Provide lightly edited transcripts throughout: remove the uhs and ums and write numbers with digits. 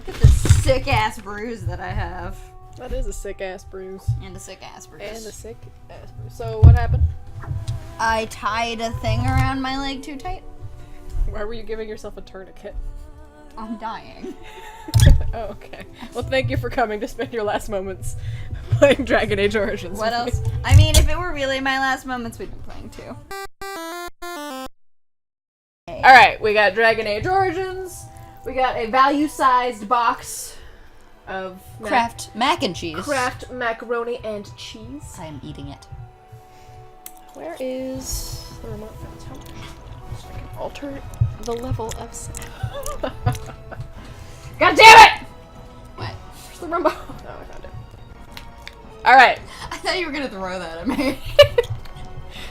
Look at this sick-ass bruise that I have. That is a sick-ass bruise. And a sick-ass bruise. And a sick-ass bruise. So, what happened? I tied a thing around my leg too tight. Why were you giving yourself a tourniquet? I'm dying. Oh, okay. Well, thank you for coming to spend your last moments playing Dragon Age Origins. What else? I mean, if it were really my last moments, we'd be playing too. Alright, we got Dragon Age Origins. We got a value-sized box of Kraft mac and cheese. Kraft macaroni and cheese. I am eating it. Where is the remote for this home? So I can alter the level of sound. God damn it! What? Where's the remote? Oh, I found it. Alright. I thought you were gonna throw that at me.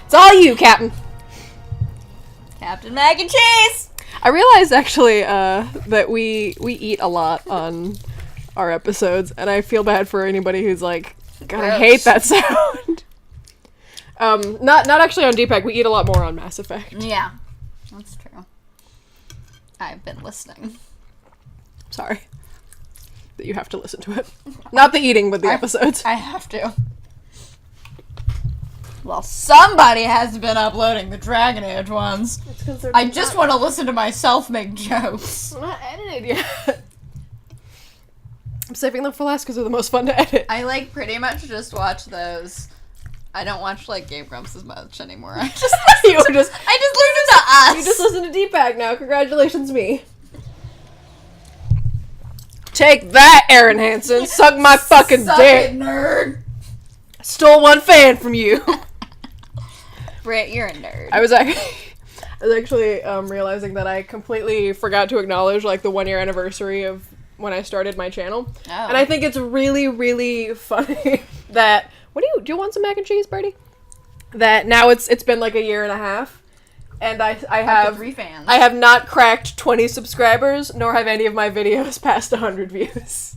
It's all you, Captain. Captain Mac and Cheese! I realized, actually, that we eat a lot on our episodes, and I feel bad for anybody who's like, God, I hate that sound. Not actually on DPAG, we eat a lot more on Mass Effect. Yeah, that's true. I've been listening. Sorry that you have to listen to it. Not the eating, but the episodes. I have to. Well, somebody has been uploading the Dragon Age ones. I just want to listen to myself make jokes. I'm not edited yet. I'm saving them for last because they're the most fun to edit. I like pretty much just watch those. I don't watch like Game Grumps as much anymore. I just listen to us. You just listen to DPAG now. Congratulations, me. Take that, Aaron Hansen. Suck my fucking Suck dick. it, nerd. Stole one fan from you. Britt, you're a nerd. I was actually realizing that I completely forgot to acknowledge like the 1 year anniversary of when I started my channel. Oh. And I think it's really, really funny that do you want some mac and cheese, Birdie? That now it's been like a year and a half, and I have 3 fans. I have not cracked 20 subscribers, nor have any of my videos passed 100 views.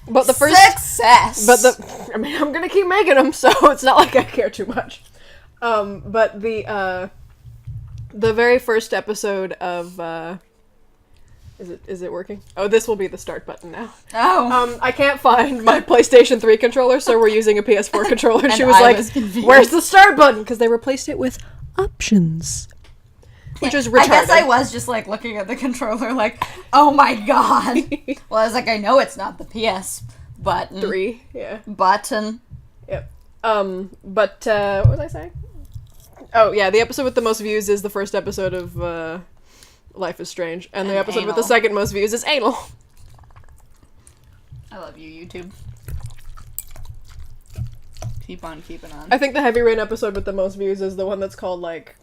But the first success. But I'm gonna keep making them, so it's not like I care too much. But the very first episode of is it working? Oh, this will be the start button now. Oh. I can't find my PlayStation 3 controller, so we're using a PS4 controller. And she was like, "Where's the start button?" Because they replaced it with options, which is retarded. I guess I was just like looking at the controller, like, "Oh my god." Well, I was like, I know it's not the PS button. 3, yeah. Button. Yep. But what was I saying? Oh yeah, the episode with the most views is the first episode of Life is Strange, and the episode with the second most views is Anal. I love you, YouTube. Keep on keeping on. I think the Heavy Rain episode with the most views is the one that's called, like,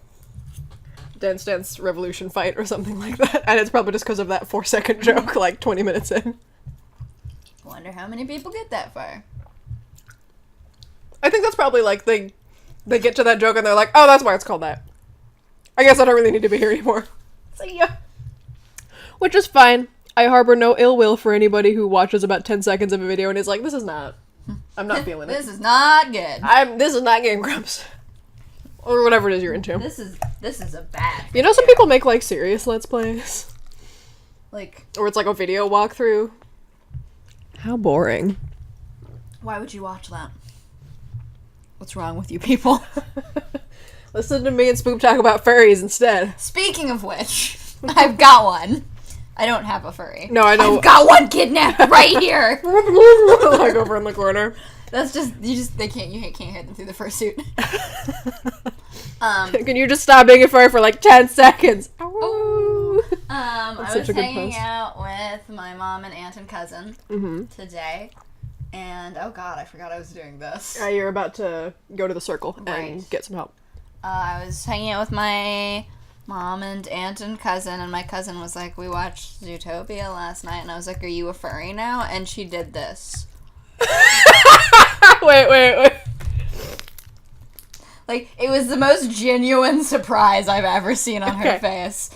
Dance Dance Revolution Fight or something like that, and it's probably just because of that 4-second joke, like, 20 minutes in. Wonder how many people get that far. I think that's probably, like, they get to that joke and they're like, oh, that's why it's called that. I guess I don't really need to be here anymore. So, yeah. Which is fine. I harbor no ill will for anybody who watches about 10 seconds of a video and is like, I'm not feeling it. This is not good. This is not Game Grumps. Or whatever it is you're into. This is a bad video. You know some people make, like, serious Let's Plays? Like... Or it's like a video walkthrough. How boring. Why would you watch that? What's wrong with you people? Listen to me and Spoop talk about furries instead. Speaking of which, I've got one. I don't have a furry. No, I know. I've got one kidnapped right here. Like over in the corner. That's just you can't hit them through the fursuit. Can you just stop being a furry for like 10 seconds? I was hanging out with my mom and aunt and cousin today. And, oh god, I forgot I was doing this. You're about to go to the circle and get some help. I was hanging out with my mom and aunt and cousin, and my cousin was like, we watched Zootopia last night, and I was like, are you a furry now? And she did this. Wait. Like, it was the most genuine surprise I've ever seen on her face.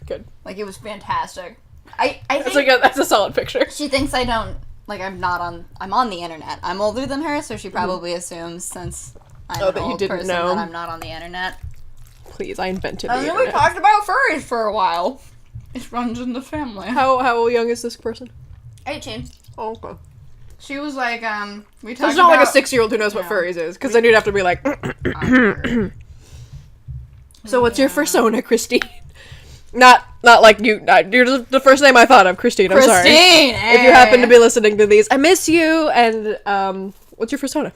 Good. Like, it was fantastic. That's a solid picture. She thinks I don't, like, I'm on the internet. I'm older than her, so she probably assumes, since I'm an old person, that I'm not on the internet. Please, I invented the And then internet. we talked about furries for a while. It runs in the family. How young is this person? 18. Oh, okay. She was like, we talked So it's not like a 6-year-old who knows what furries is, because then you'd have to be like, so what's your fursona, Christine? Not like you, you're the first name I thought of, Christine, I'm sorry. Christine! If you happen to be listening to these, I miss you, and, what's your fursona?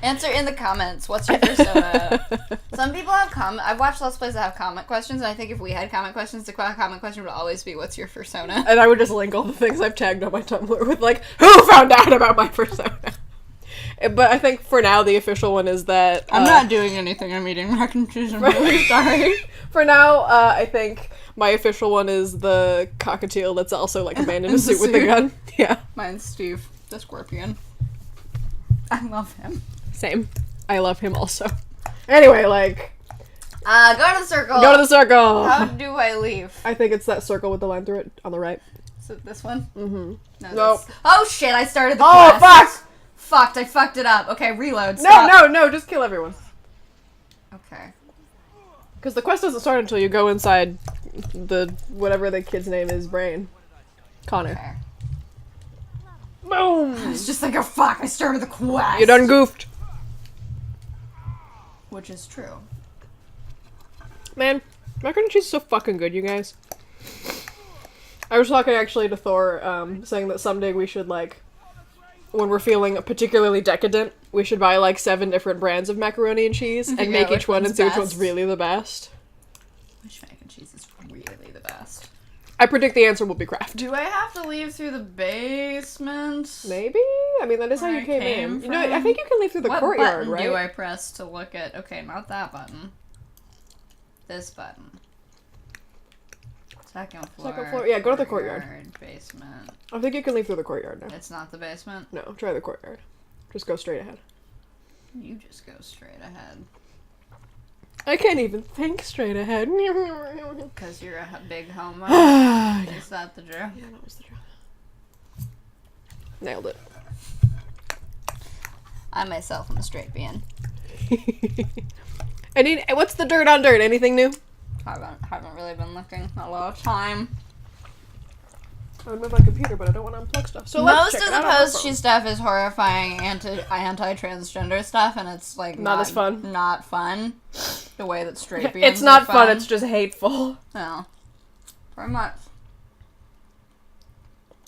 Answer in the comments. What's your persona? Some people have I've watched Let's Plays that have comment questions, and I think if we had comment questions, the comment question would always be, what's your persona? And I would just link all the things I've tagged on my Tumblr with, like, who found out about my persona? But I think for now, the official one is that... I'm not doing anything. I'm eating mac and cheese. I'm really sorry. For now, I think my official one is the cockatiel that's also, like, a man in a suit with a gun. Yeah. Mine's Steve, the scorpion. I love him. Same. I love him also. Anyway, like... go to the circle. Go to the circle! How do I leave? I think it's that circle with the line through it on the right. So this one? Mm-hmm. No. Nope. Oh shit, I started the quest. Fuck! Fucked, I fucked it up. Okay, reload. No, just kill everyone. Okay. Because the quest doesn't start until you go inside the... whatever the kid's name is, brain. Connor. Okay. Boom! It's just like, oh fuck, I started the quest! You done goofed. Which is true. Man, macaroni and cheese is so fucking good, you guys. I was talking actually to Thor, saying that someday we should, like, when we're feeling particularly decadent, we should buy, like, 7 different brands of macaroni and cheese and make each one and see which one's really the best. Which mac and cheese is really the best? I predict the answer will be Kraft. Do I have to leave through the basement? Maybe? I mean, that is how you came in. You know, I think you can leave through the what courtyard, button right? do I press to look at... Okay, not that button. This button. Second floor. Second floor. Yeah, go to the courtyard. Basement. I think you can leave through the courtyard now. It's not the basement? No, try the courtyard. Just go straight ahead. You just go straight ahead. I can't even think straight ahead. Because you're a big homo? Is that the joke? Yeah, that was the joke. Nailed it. I myself am a straight being. What's the dirt on dirt? Anything new? Haven't really been looking. Not a lot of time. I would move my computer, but I don't want to unplug stuff. So most of the post-she stuff is horrifying anti-transgender stuff, and it's like not as fun. Not fun. The way that straight beings it's not are fun. It's just hateful. No, very much.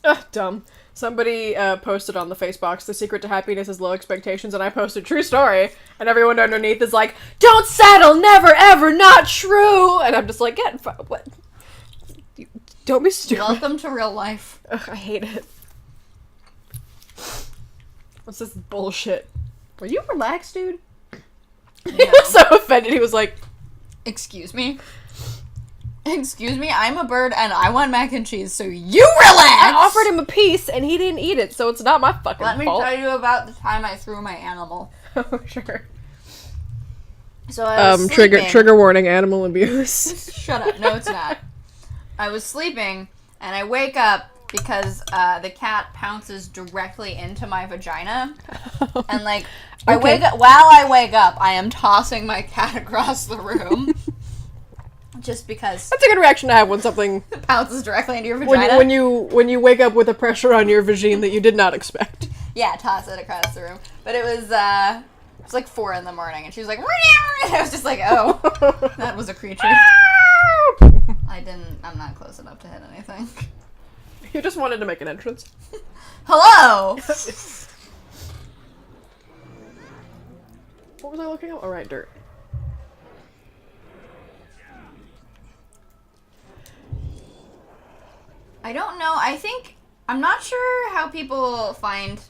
Ugh, dumb. Somebody posted on the Facebox, "The secret to happiness is low expectations," and I posted, "True story," and everyone underneath is like, "Don't settle, never, ever, not true," and I'm just like, what? Don't be stupid. Welcome to real life. Ugh, I hate it. What's this bullshit? Are you relaxed, dude? Yeah. He was so offended. He was like, Excuse me? Excuse me? I'm a bird and I want mac and cheese, so you relax! I offered him a piece and he didn't eat it, so it's not my fucking fault. Let me tell you about the time I threw my animal. Oh, sure. So I was trigger warning, animal abuse. Shut up. No, it's not. I was sleeping, and I wake up because the cat pounces directly into my vagina. And, like, while I wake up, I am tossing my cat across the room. Just because. That's a good reaction to have when something pounces directly into your vagina. When you wake up with a pressure on your vagine that you did not expect. Yeah, toss it across the room. But it was like 4 a.m, and she was like, and I was just like, oh, that was a creature. I'm not close enough to hit anything. You just wanted to make an entrance. Hello! What was I looking at? Oh, right, dirt. I don't know. I'm not sure how people find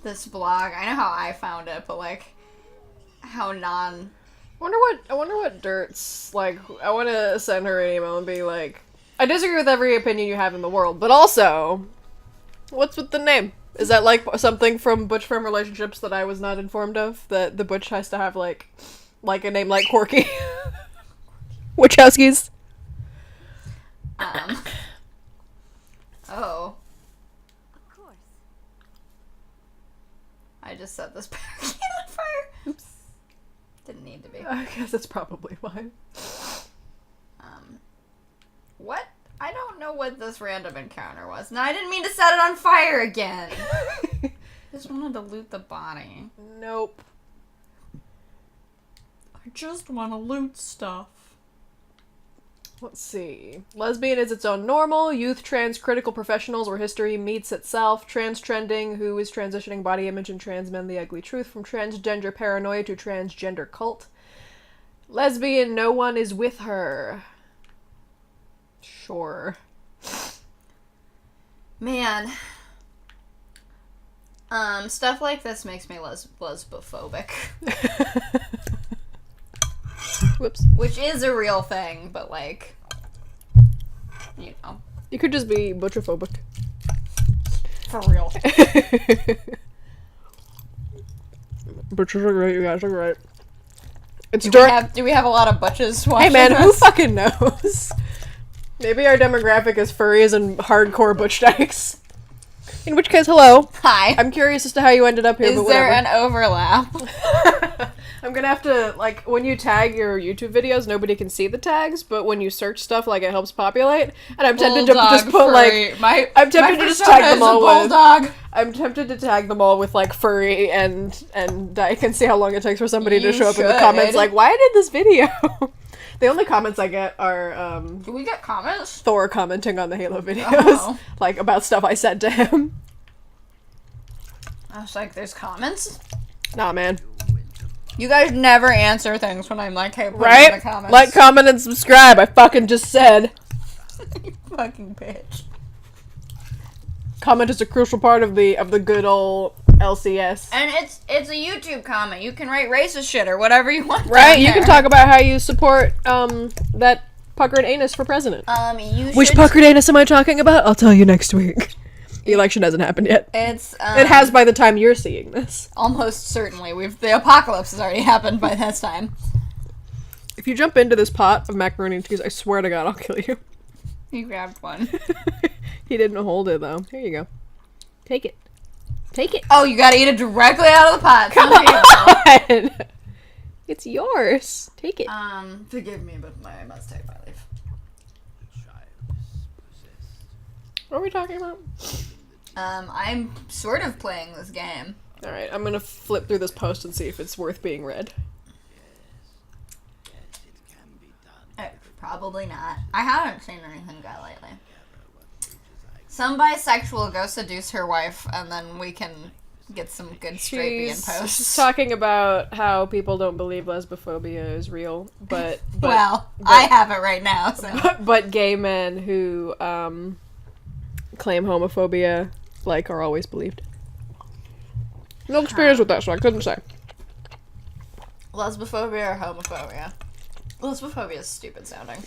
this blog. I know how I found it, but, like, how non... I wonder what Dirt's, like, I want to send her an email and be like, I disagree with every opinion you have in the world, but also, what's with the name? Is that, like, something from Butch from Relationships that I was not informed of? That the Butch has to have, like a name like Corky? Wachowskis? Oh. Of course. I just set this parakeet on fire. Oops. Didn't need to be. I guess that's probably why. What? what this random encounter was. No, I didn't mean to set it on fire again. I just wanted to loot the body. Nope. I just want to loot stuff. Let's see. Lesbian is its own normal, youth, trans, critical professionals, where history meets itself. Trans trending, who is transitioning body image and trans men, the ugly truth, from transgender paranoia to transgender cult. Lesbian, no one is with her. Sure. Man. Stuff like this makes me lesbophobic. Whoops. Which is a real thing, but like, you know. You could just be butcherphobic. For real. Butchers are great, you guys are great. It's do we have a lot of butches watching Hey man, us? who fucking knows? Maybe our demographic is furries and hardcore butch dykes. In which case, hello. Hi. I'm curious as to how you ended up here, Is but whatever. there an overlap? I'm gonna have to, like, when you tag your YouTube videos, nobody can see the tags, but when you search stuff, like, it helps populate. And I'm tempted to just put, furry. like, I'm tempted to just tag them all with... I'm tempted to tag them all with, like, furry and dyke and see how long it takes for somebody to show up in the comments, like, why did this video? The only comments I get are, Do we get comments? Thor commenting on the Halo videos, Oh. like, about stuff I said to him. I was like, there's comments? Nah, man. You guys never answer things when I'm like, hey, put it Right? in the comments. Like, comment, and subscribe. I fucking just said. You fucking bitch. Comment is a crucial part of the good old LCS. And it's a YouTube comment. You can write racist shit or whatever you want. Right? You can talk about how you support, that puckered anus for president. Which puckered anus am I talking about? I'll tell you next week. The election hasn't happened yet. It's, it has by the time you're seeing this. Almost certainly. The apocalypse has already happened by this time. If you jump into this pot of macaroni and cheese, I swear to God, I'll kill you. You grabbed one. He didn't hold it, though. Here you go. Take it. Take it. Oh, you gotta eat it directly out of the pot. Come on! It's yours. Take it. Forgive me, but I must take my leave. What are we talking about? I'm sort of playing this game. Alright, I'm gonna flip through this post and see if it's worth being read. Probably not. I haven't seen anything good lately. Some bisexual go seduce her wife, and then we can get some good straight being posts. She's talking about how people don't believe lesbophobia is real, but well, I have it right now, so. But gay men who claim homophobia, like, are always believed. No experience with that, so I couldn't say. Lesbophobia or homophobia? Lesbophobia is stupid sounding.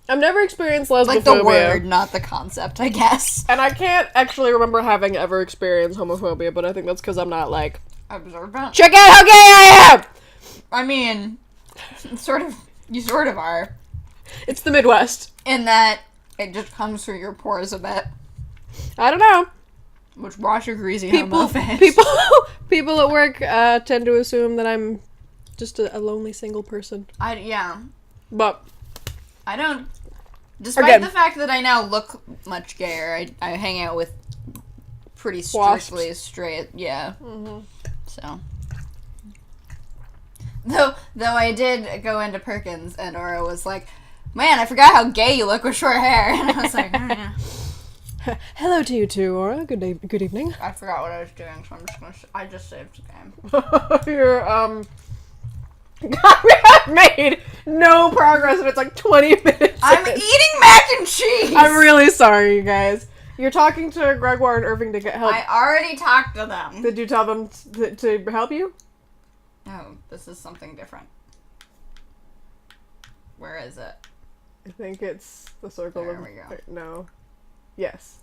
I've never experienced lesbophobia. Like the word, not the concept, I guess. And I can't actually remember having ever experienced homophobia, but I think that's because I'm not, like... observant. Check out how gay I am! I mean, you sort of are. It's the Midwest. In that it just comes through your pores a bit. I don't know. Which wash your greasy homo face. People at work tend to assume that I'm just a lonely single person. Yeah. But I don't. Despite the fact that I now look much gayer, I hang out with pretty strictly straight. Yeah. Mm-hmm. So. Though I did go into Perkins, and Aura was like, "Man, I forgot how gay you look with short hair," and I was like, "Oh, yeah." Hello to you too, Aura. Good evening. I forgot what I was doing, so I'm just gonna. I just saved the game. You're we have made no progress, and it's like 20 minutes. I'm eating mac and cheese. I'm really sorry, you guys. You're talking to Gregoire and Irving to get help. I already talked to them. Did you tell them to help you? Oh, this is something different. Where is it? I think it's the circle. There we go. No. Yes.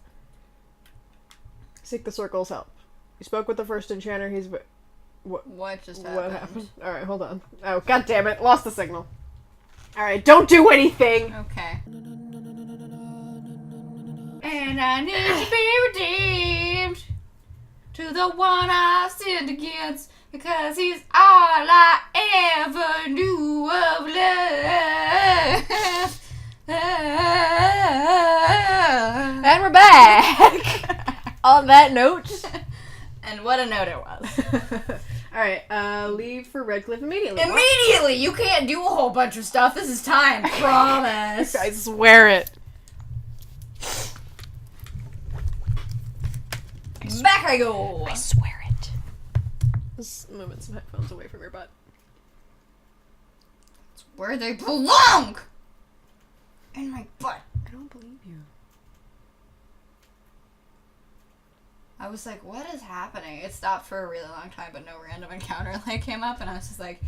Seek the circle's help. You spoke with the first enchanter. He's... What just happened? What happened? Alright, hold on. Oh, god damn it. Lost the signal. Alright, don't do anything! Okay. And I need to be redeemed to the one I sinned against, because he's all I ever knew of love. And we're back! On that note. And what a note it was. Alright, leave for Redcliffe immediately. Immediately! You can't do a whole bunch of stuff. This is time. Promise. I swear it. Back I go. I swear it. Just moving some headphones away from your butt. It's where they belong! In my butt. I don't believe you. I was like, what is happening? It stopped for a really long time, but no random encounter came up, and I was just like,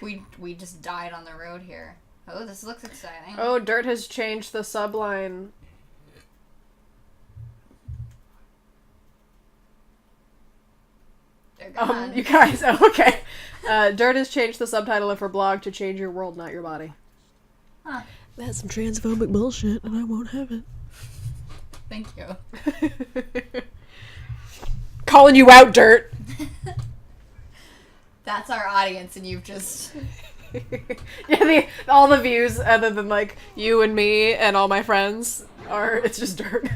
we just died on the road here. Oh, this looks exciting. Oh, Dirt has changed the subline. They're gone. You guys, okay. Dirt has changed the subtitle of her blog to "Change Your World, Not Your Body." Huh. That's some transphobic bullshit, and I won't have it. Thank you. Calling you out, Dirt. That's our audience, and you've just... Yeah, all the views, other than, like, you and me and all my friends, it's just Dirt.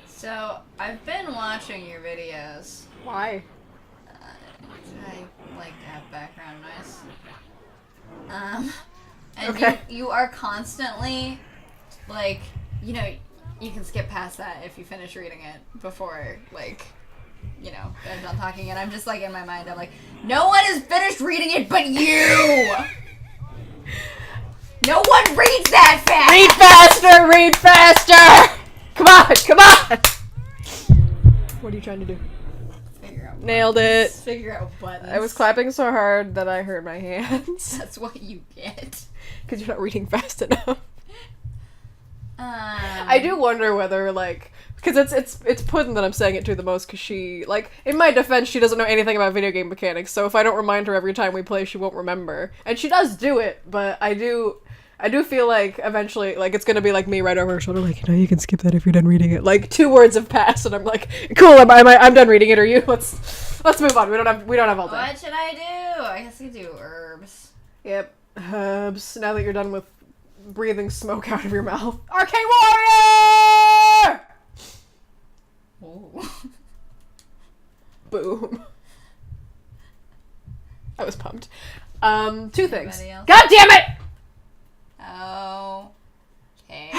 So, I've been watching your videos. Why? I like to have background noise. And Okay. you are constantly, like, you know, you can skip past that if you finish reading it before, like, you know, I'm done talking, and I'm just, like, in my mind, I'm like, no one has finished reading it but you! No one reads that fast! Read faster! Come on! What are you trying to do? Figure out Nailed it. Figure out buttons. I was clapping so hard that I hurt my hands. That's what you get. Because you're not reading fast enough. I I do wonder whether, like, because it's Puddin that I'm saying it to the most, because she, like, in my defense, she doesn't know anything about video game mechanics, so if I don't remind her every time we play, she won't remember. And she does do it, but I do feel like eventually, like, it's gonna be like me right over her shoulder, like, you know, you can skip that if you're done reading it. Like, 2 words have passed, and I'm like, cool, I'm done reading it, are you? Let's move on. We don't have all day. What should I do? I guess I do herbs. Yep, herbs. Now that you're done with breathing smoke out of your mouth. Arcane Warrior! Ooh. Boom. I was pumped. 2 things. Anybody else? God damn it! Oh. Okay.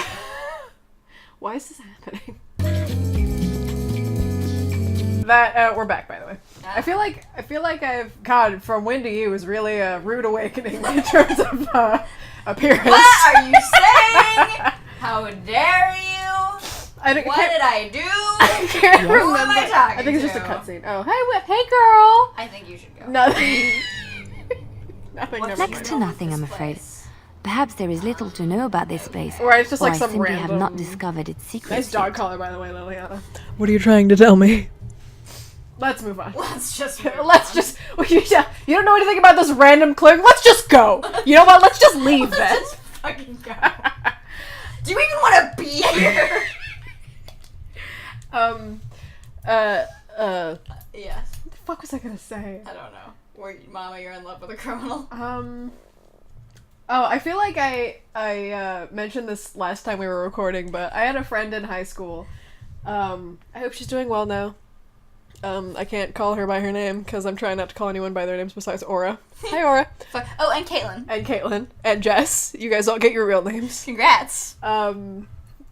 Why is this happening? That we're back, by the way. I feel like God, from When to You is really a rude awakening in terms of appearance. What are you saying? How dare you? What did I do? I can't Who remember. am I talking I think it's to? just a cutscene. Oh, hey, Whip. Hey, girl. I think you should go. Nothing. Nothing. What's Never Next mind. to nothing, I'm afraid. Perhaps there is little to know about this place, Right, it's just or like I some simply random. have not discovered its secrets. Nice dog yet. collar, by the way, Liliana. What are you trying to tell me? Let's move on. Let's just. Let's just. You don't know anything about this random clerk. Let's just go. You know what? Let's just leave Let's then. just fucking go. Do you even want to be here? Yes. What the fuck was I gonna say? I don't know. Mama, you're in love with a criminal. Oh, I feel like I mentioned this last time we were recording, but I had a friend in high school. I hope she's doing well now. I can't call her by her name because I'm trying not to call anyone by their names besides Aura. Hi, Aura. Oh, and Caitlin. And Caitlin. And Jess. You guys all get your real names. Congrats. I'm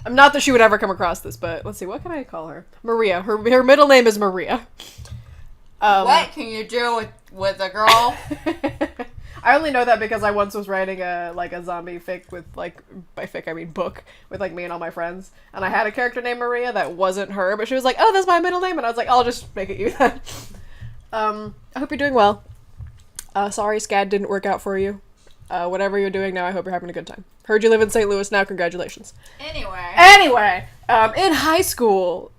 not that she would ever come across this, but let's see, what can I call her? Maria. Her middle name is Maria. What can you do with a girl? I only know that because I once was writing a zombie fic with, like, by fic I mean book, with, like, me and all my friends, and I had a character named Maria that wasn't her, but she was like, oh, that's my middle name, and I was like, I'll just make it you then. I hope you're doing well. Sorry SCAD didn't work out for you. Whatever you're doing now, I hope you're having a good time. Heard you live in St. Louis now, congratulations. Anyway, in high school,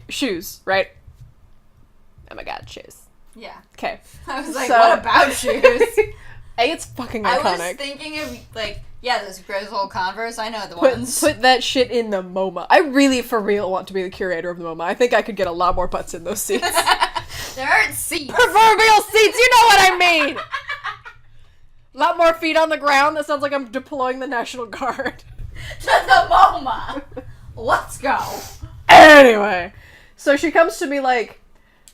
shoes, right? Oh my god, shoes. Yeah. Okay. I was like, what about shoes? A, it's fucking iconic. I was thinking of, like, Yeah, those grizzled Converse. I know the Put ones. that shit in the MoMA. I really, for real, want to be the curator of the MoMA. I think I could get a lot more butts in those seats. There aren't seats. Proverbial seats, you know what I mean! A lot more feet on the ground. That sounds like I'm deploying the National Guard. To the MoMA. Let's go. Anyway, so she comes to me like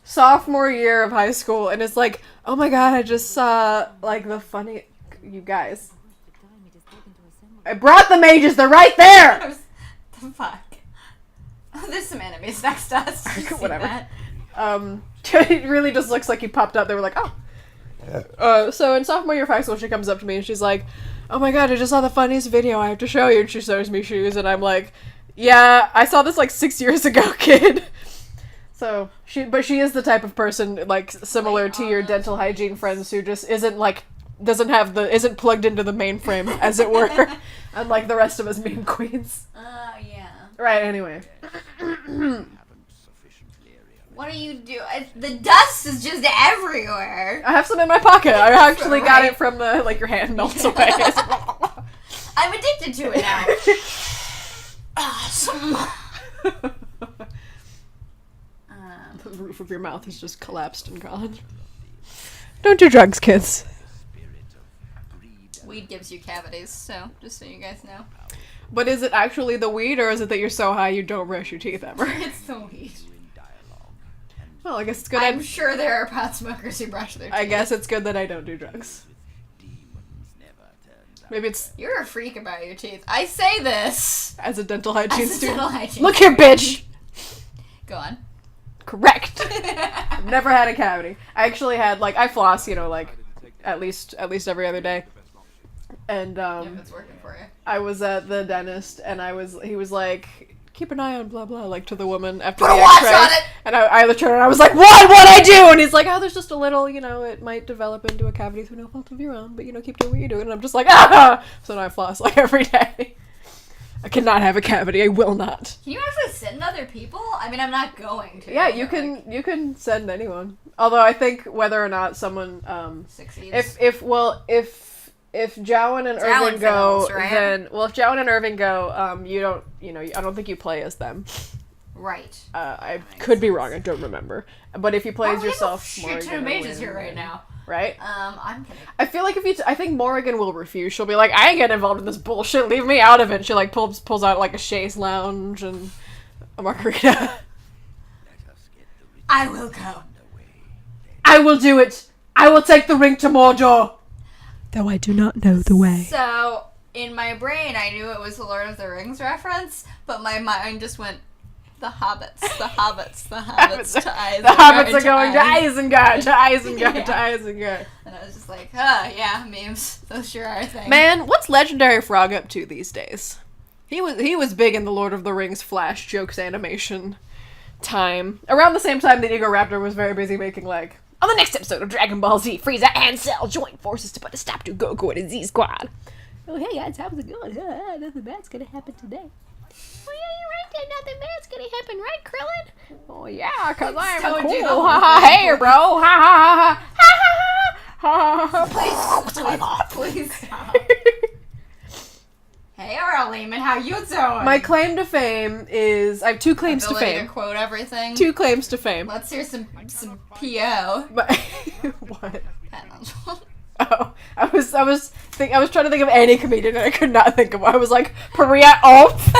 sophomore year of high school and is like, oh my god, I just saw like the funny... You guys. I brought the mages, they're right there! The fuck? Oh, there's some enemies next to us. Did you see Whatever. that? It really just looks like you popped up. They were like, oh. So in sophomore year of high school, she comes up to me and she's like, oh my god, I just saw the funniest video, I have to show you. And she shows me shoes and I'm like, yeah, I saw this like 6 years ago, kid. So, she is the type of person, like, similar to your dental hygiene friends who just isn't, like, isn't plugged into the mainframe, as it were, unlike the rest of us meme queens. Yeah. Right, anyway. What do you do? The dust is just everywhere. I have some in my pocket. I actually got it from the, like, your hand melts away. I'm addicted to it now. Awesome. The roof of your mouth has just collapsed and gone. Don't do drugs, kids. Weed gives you cavities, so just so you guys know. But is it actually the weed, or is it that you're so high you don't brush your teeth ever? It's the weed. Well, I guess it's good. I'm sure there are pot smokers who brush their teeth. I guess it's good that I don't do drugs. Maybe it's You're a freak about your teeth. I say this as a dental hygiene as a student. dental hygiene. Look here, bitch! Go on. Correct. I've never had a cavity. I actually had, like, I floss, you know, like, at least every other day. And, If it's working for you. I was at the dentist, and he was like, keep an eye on blah blah, like, to the woman after the x-ray. On it! And I looked at her and I was like, what'd I do? And he's like, oh, there's just a little, you know, it might develop into a cavity through no fault of your own, but, you know, keep doing what you're doing. And I'm just like, ah! So now I floss, like, every day. I cannot have a cavity. I will not. Can you actually send other people? I mean, I'm not going to. Yeah, you can send anyone. Although I think whether or not someone succeeds. If Jowan and Jowan Irving go, fails, right? then if Jowan and Irving go, you don't, you know, I don't think you play as them. Right. I could be wrong. I don't remember. But if you play as yourself, we have a shit ton of mages here right now. Right? I'm kidding. I feel like I think Morrigan will refuse. She'll be like, I ain't getting involved in this bullshit. Leave me out of it. She like pulls out like a chaise lounge and a margarita. I will go. I will do it. I will take the ring to Mordor. Though I do not know the way. So in my brain, I knew it was a Lord of the Rings reference, but my mind just went. The hobbits, the hobbits, the hobbits to Isengard. The hobbits are going to Isengard, to Isengard, to Isengard. And I was just like, yeah, memes. Those sure are a thing. Man, what's Legendary Frog up to these days? He was big in the Lord of the Rings Flash jokes animation time. Around the same time that Egoraptor was very busy making, like, on the next episode of Dragon Ball Z, Frieza and Cell join forces to put a stop to Goku and his Z-Squad. Oh, hey guys, how's it going? Nothing bad's gonna happen today. Oh yeah, you're right there. Nothing bad's gonna happen, right, Krillin? Oh yeah, cause I'm cool. Ha ha, hey, bro. Ha ha ha ha ha ha. Please stop. Hey, R.L. Lehman, how you doing? My claim to fame is I have two claims to Ability fame. to quote everything. Two claims to fame. Let's hear some P.O. But what? Pat Oswalt. Oh, I was trying to think of any comedian and I could not think of one. I was like, Paria Ulf.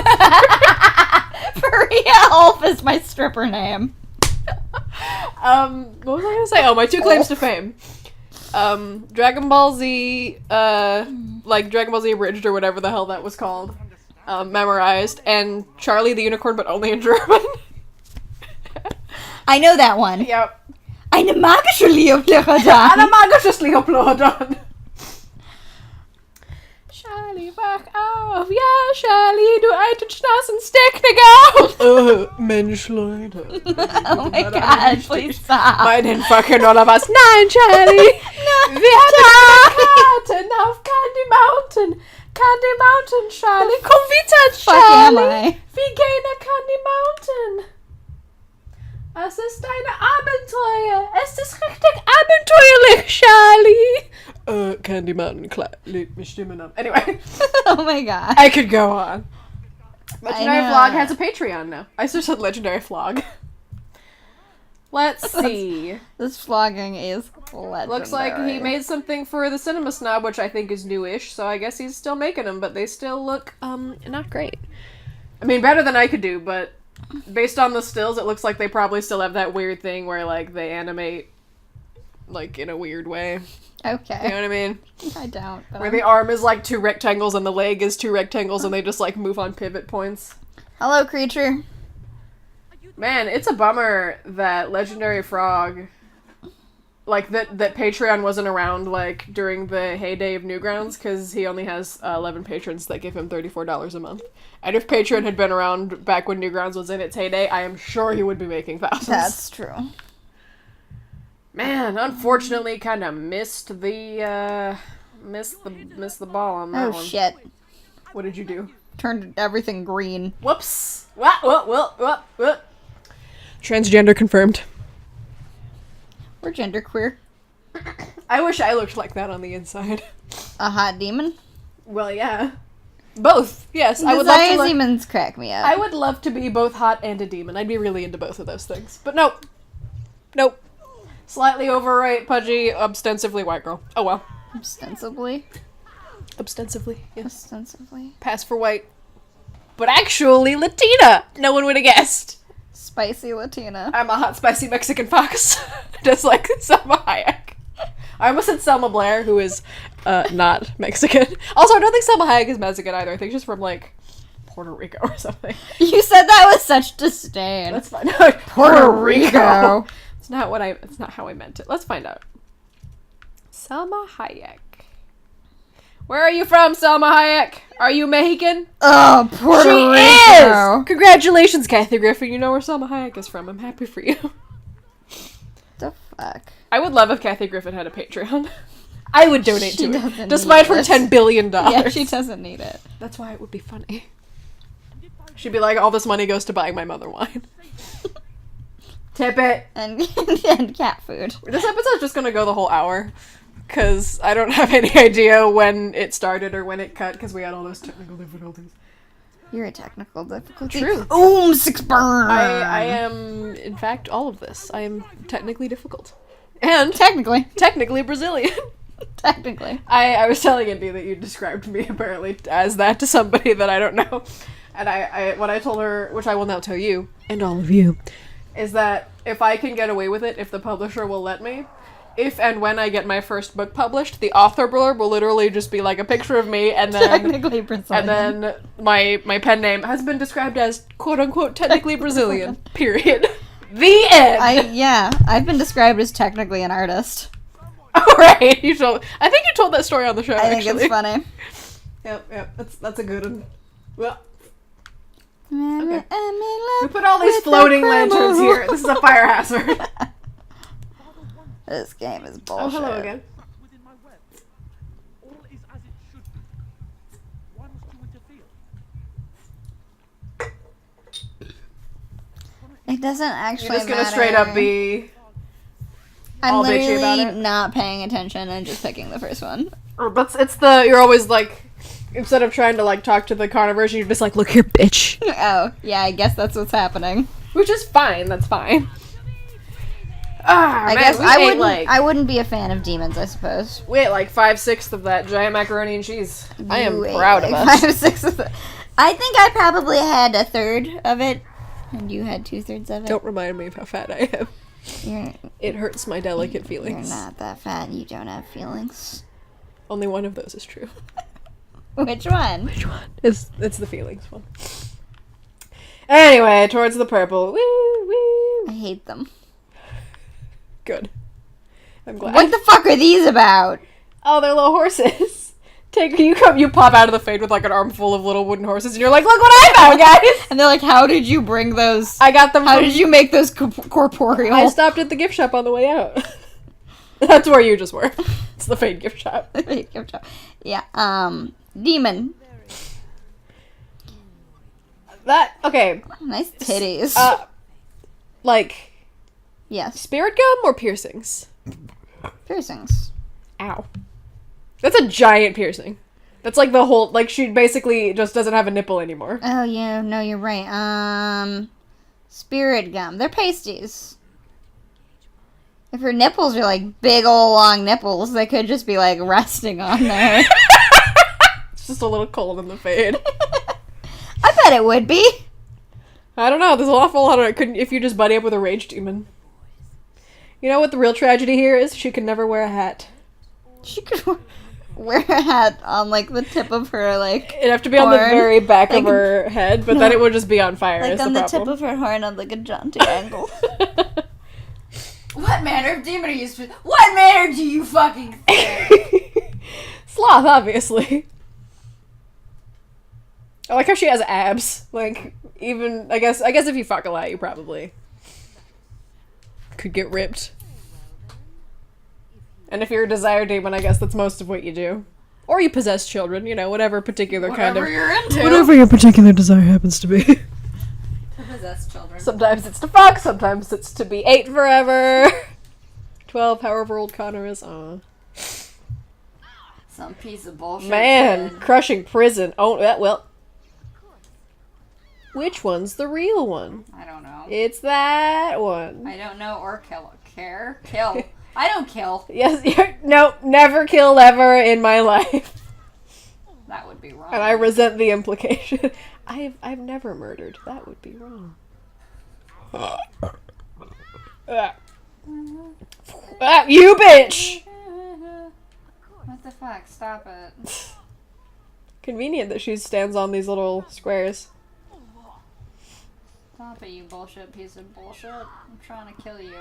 Paria Ulf is my stripper name. What was I gonna say? Oh, my two claims to fame. Dragon Ball Z, like Dragon Ball Z Abridged or whatever the hell that was called, memorized, and Charlie the Unicorn, but only in German. I know that one. Yep. Eine magische Leopleurodon. Eine magische Leopleurodon. Charlie, wach auf. Ja, Charlie, du alten Schnauzensteck, Digga. Mensch, Leute. Oh my god, please stop. Meinen fucking oder was? Nein, Charlie. Wir haben Karten auf Candy Mountain. Candy Mountain, Charlie. Komm wieder, Charlie. Wir gehen nach Candy Mountain. Es ist ein Abenteuer. Es ist richtig abenteuerlich, Charlie. Candy Mountain, leg mich stimmen ab. Anyway, Oh my god. I could go on. Legendary know. Vlog has a Patreon now. I just said Legendary Vlog. Let's see. This vlogging is legendary. Looks like he made something for the Cinema Snob, which I think is newish, so I guess he's still making them, but they still look, not great. I mean, better than I could do, but based on the stills, it looks like they probably still have that weird thing where, like, they animate, like, in a weird way. Okay. You know what I mean? I don't. But Where the arm is, like, 2 rectangles and the leg is 2 rectangles and they just, like, move on pivot points. Hello, creature. Man, it's a bummer that Legendary Frog, like, that Patreon wasn't around, like, during the heyday of Newgrounds, because he only has 11 patrons that give him $34 a month. And if Patreon had been around back when Newgrounds was in its heyday, I am sure he would be making thousands. That's true. Man, unfortunately, kind of missed the ball on that Oh one. shit. What did you do? Turned everything green. Whoops. What? Transgender confirmed. We're genderqueer. I wish I looked like that on the inside. A hot demon? Well, yeah. Both. Yes, I would love to. demons crack me up. I would love to be both hot and a demon. I'd be really into both of those things. But nope. Nope. Slightly overweight, pudgy, ostensively white girl. Oh well. Ostensibly. Ostensively, yes. Ostensibly. Pass for white. But actually Latina! No one would have guessed. Spicy Latina. I'm a hot, spicy Mexican fox. Just like Selma Hayek. I almost said Selma Blair, who is not Mexican. Also, I don't think Selma Hayek is Mexican either. I think she's from, like, Puerto Rico or something. You said that with such disdain. Let's find out. Puerto Rico. It's not how I meant it. Let's find out. Selma Hayek. Where are you from, Selma Hayek? Are you Mexican? Oh, Puerto She Rico. is! Congratulations, Kathy Griffin. You know where Selma Hayek is from. I'm happy for you. The fuck? I would love if Kathy Griffin had a Patreon. I would donate She to doesn't it. Despite need her it. $10 billion. Yeah, she doesn't need it. That's why it would be funny. She'd be like, all this money goes to buying my mother wine. Tip it. And and cat food. This episode's just gonna go the whole hour. Because I don't have any idea when it started or when it cut, because we had all those technical difficulties. You're a technical difficulty. True. 6 burn. I am, in fact, all of this. I am technically difficult. And Technically. Brazilian. Technically. I was telling Indy that you described me, apparently, as that to somebody that I don't know. And I what I told her, which I will now tell you, and all of you, is that if I can get away with it, if the publisher will let me, if and when I get my first book published, the author blurb will literally just be like a picture of me, and then Technically Brazilian. and then my pen name has been described as quote unquote technically Brazilian. Period. The end. I've been described as technically an artist. All right, I think you told that story on the show. I think actually. it's funny. Yep, that's a good one. Well, Okay. we put all these floating lanterns here. This is a fire hazard. This game is bullshit. Oh, hello again. Within my web. All is as it should be. Why must you interfere? It doesn't actually You're just gonna matter. straight up be I'm all bitchy about literally it? not paying attention and just picking the first one. But you're always like, instead of trying to like talk to the carnivores, you're just like, look here, bitch. Oh, yeah, I guess that's what's happening. Which is fine, that's fine. Ah, I man, guess we I ate, wouldn't. like, I wouldn't be a fan of demons. I suppose. we ate like 5/6 of that giant macaroni and cheese. I am You ate proud of like us. 5 or 6 of it. I think I probably had a third of it, and you had 2/3 of it. Don't remind me of how fat I am. You're, It hurts my delicate you're feelings. not that fat. You don't have feelings. Only one of those is true. Which one? Which one? It's the feelings one. Anyway, towards the purple. Woo, woo. I hate them. Good. I'm glad. What the fuck are these about? Oh, they're little horses. You pop out of the fade with like an armful of little wooden horses, and you're like, look what I found, guys! And they're like, how did you bring those? I got them. How did you make those corporeal? I stopped at the gift shop on the way out. That's where you just were. It's the fade gift shop. Yeah. Demon. Okay. Nice titties. Like yes. spirit gum or piercings? Piercings. Ow. That's a giant piercing. That's like the whole, like, she basically just doesn't have a nipple anymore. Oh, yeah, no, you're right. Spirit gum. They're pasties. If her nipples are, like, big old long nipples, they could just be, like, resting on there. It's just a little cold in the fade. I bet it would be. I don't know, there's an awful lot of it. Couldn't, if you just buddy up with a rage demon. You know what the real tragedy here is? She could never wear a hat. She could wear a hat on, like, the tip of her, like, It'd have to be on the horn. very back Like, of her head, but then it would just be on fire, like is on the the tip problem. of her horn on, like, a jaunty angle. What manner of demon are you What manner do you fucking think? Sloth, obviously. I like how she has abs. Like, even, I guess if you fuck a lot, you probably could get ripped. And if you're a desire demon, I guess that's most of what you do. Or you possess children, you know, whatever particular kind of... Whatever you're into. Whatever your particular desire happens to be. To possess children. Sometimes it's to fuck, sometimes it's to be 8 forever. 12, however old Connor is. Aw. Some piece of bullshit. Man, kid. crushing prison. Oh, well. Which one's the real one? I don't know. It's that one. I don't know or care. Kill. I don't kill. Yes, no, never kill ever in my life. That would be wrong. And I resent the implication. I've never murdered. That would be wrong. You bitch! What the fuck? Stop it. Convenient that she stands on these little squares. Stop it, you bullshit piece of bullshit. I'm trying to kill you.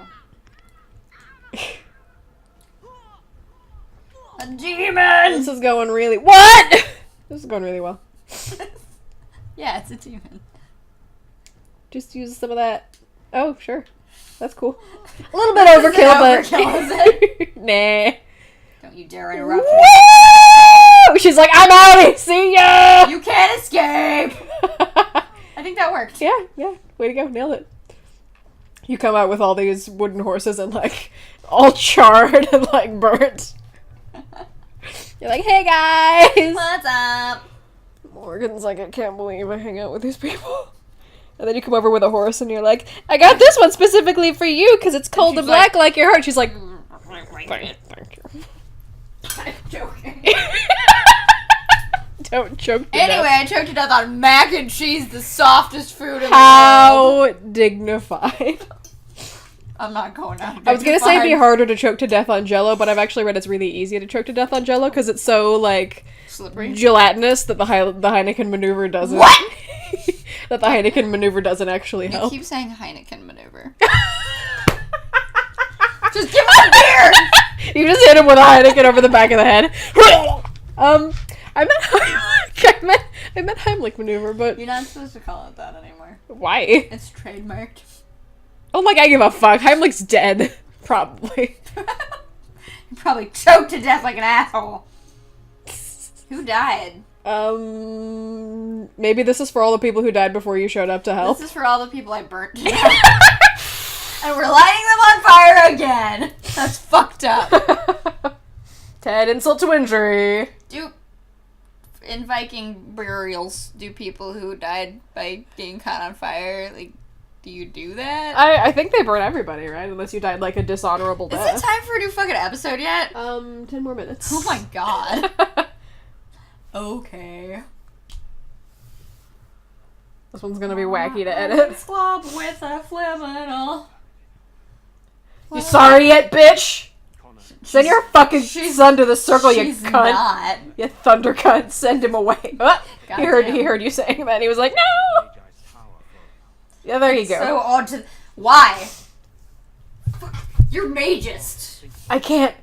A demon! This is going really... What?! This is going really well. Yeah, it's a demon. Just use some of that. Oh, sure. That's cool. A little bit overkill, but... Overkill, is it? Nah. Don't you dare interrupt me. Woo! She's like, I'm out! See ya! You can't escape! I think that worked. Yeah. Way to go. Nailed it. You come out with all these wooden horses and, like, all charred and, like, burnt. You're like, hey, guys! What's up? Morgan's like, I can't believe I hang out with these people. And then you come over with a horse and you're like, I got this one specifically for you because it's cold and black like your heart. She's like, thank you. I'm joking. Don't choke to Anyway, death. I choked to death on mac and cheese, the softest food in the world. How dignified. I'm not going out. I was gonna say it'd be harder to choke to death on Jell-O, but I've actually read it's really easy to choke to death on Jell-O because it's so, like, slippery, gelatinous that the Heineken maneuver doesn't. What? That the Heineken maneuver doesn't actually You help. keep saying Heineken maneuver. Just give him a beer! You just hit him with a Heineken over the back of the head. I meant Heimlich maneuver, but You're not supposed to call it that anymore. why? It's trademarked. Oh, like I give a fuck. Heimlich's dead, probably. You probably choked to death like an asshole. Who died? Maybe this is for all the people who died before you showed up to help. This is for all the people I burnt to death. And we're lighting them on fire again. That's fucked up. Ted, insult to injury. In Viking burials, do people who died by getting caught on fire, like, do you do that? I think they burn everybody, right? Unless you died like a dishonorable Is death. it time for a new fucking episode yet? 10 more minutes. Oh my god. Okay. This one's gonna be wacky to edit. Slob with a fliminal. You sorry yet, bitch? Send your fucking son to the circle, you She's cunt. not. You thunder cunt. Send him away. He Goddamn. heard you saying that. And he was like, no. Yeah, there you go. So odd to... Why? You're magist. I can't.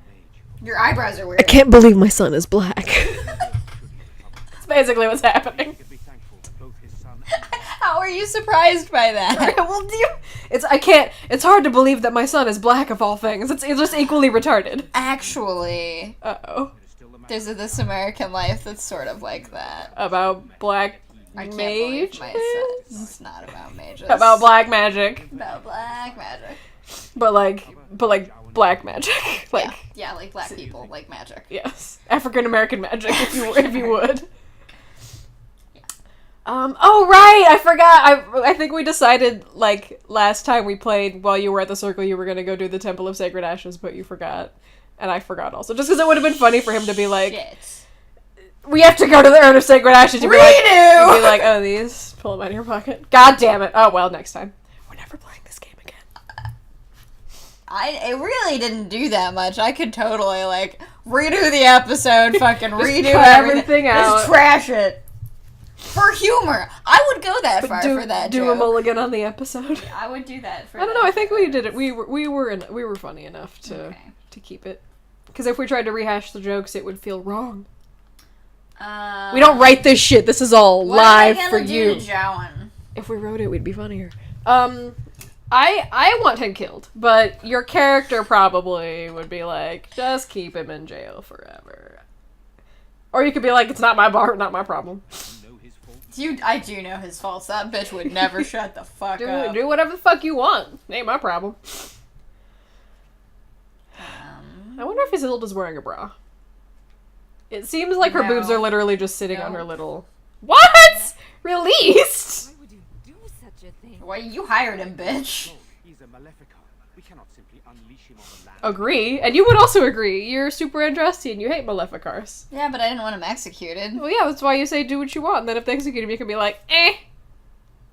Your eyebrows are weird. Can't believe my son is black. That's basically what's happening. Could be thankful to both his son How are you surprised by that? Well, it's hard to believe that my son is black of all things. It's just equally retarded. Actually, Uh-oh. there's This American Life that's sort of like that. About black I can't mage? believe my son. It's not about mages. About black magic. About black magic. But like black magic. Like, yeah, like black people, like magic. yes, African American magic, if you would. Oh right, I forgot. I think we decided like last time we played while you were at the circle you were gonna go do the Temple of Sacred Ashes, but you forgot, and I forgot also. Just because it would have been funny for him to be like, Shit. we have to go to the Urn of Sacred Ashes. You'd be like, Redo! you'd be like, oh, these, pull them out of your pocket. God damn it. Oh well, next time. We're never playing this game again. It really didn't do that much. I could totally like redo the episode, fucking redo cut everything everything out. Just trash it. For humor. I would go that far for that do joke. a mulligan on the episode. I would do that for I don't know. I think we did it. We were funny enough to keep it. Because if we tried to rehash the jokes, it would feel wrong. We don't write this shit. This is all live for you. If we wrote it, we'd be funnier. I want him killed, but your character probably would be like, just keep him in jail forever. Or you could be like, it's not my bar, not my problem. I do know his faults. That bitch would never shut the fuck up. Do whatever the fuck you want. Ain't my problem. I wonder if Isildur's wearing a bra. It seems like her boobs are literally just sitting on her little... What?! Released?! Why would you do such a thing? Why you hired him, bitch? He's a Maleficar. We cannot simply unleash him on the land. Agree. And you would also agree. You're super Andrastian. You hate Maleficars. Yeah, but I didn't want him executed. Well, yeah, that's why you say do what you want. And then if they execute him, you can be like,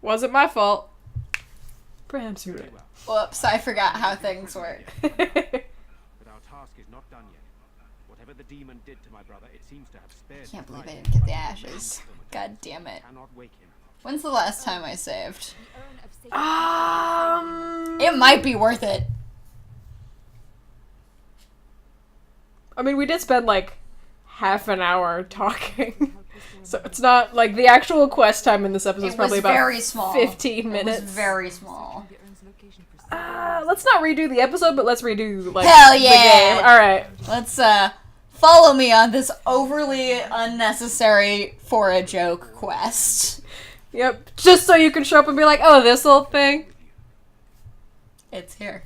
wasn't my fault. Perhaps you're right. Whoops, I forgot how things work. But our task is not done yet. Whatever the demon did to my brother, it seems to have spared. I can't believe I didn't get the ashes. God damn it. Cannot wake him. When's the last time I saved? I It might be worth it. mean, we did spend, like, half an hour talking. So it's not, like, the actual quest time in this episode is probably about very small. 15 minutes. It was very small. Let's not redo the episode, but let's redo, like, Hell the yeah! game. Alright. Let's, follow me on this overly unnecessary for a joke quest. Yep. Just so you can show up and be like, oh, this old thing? It's here.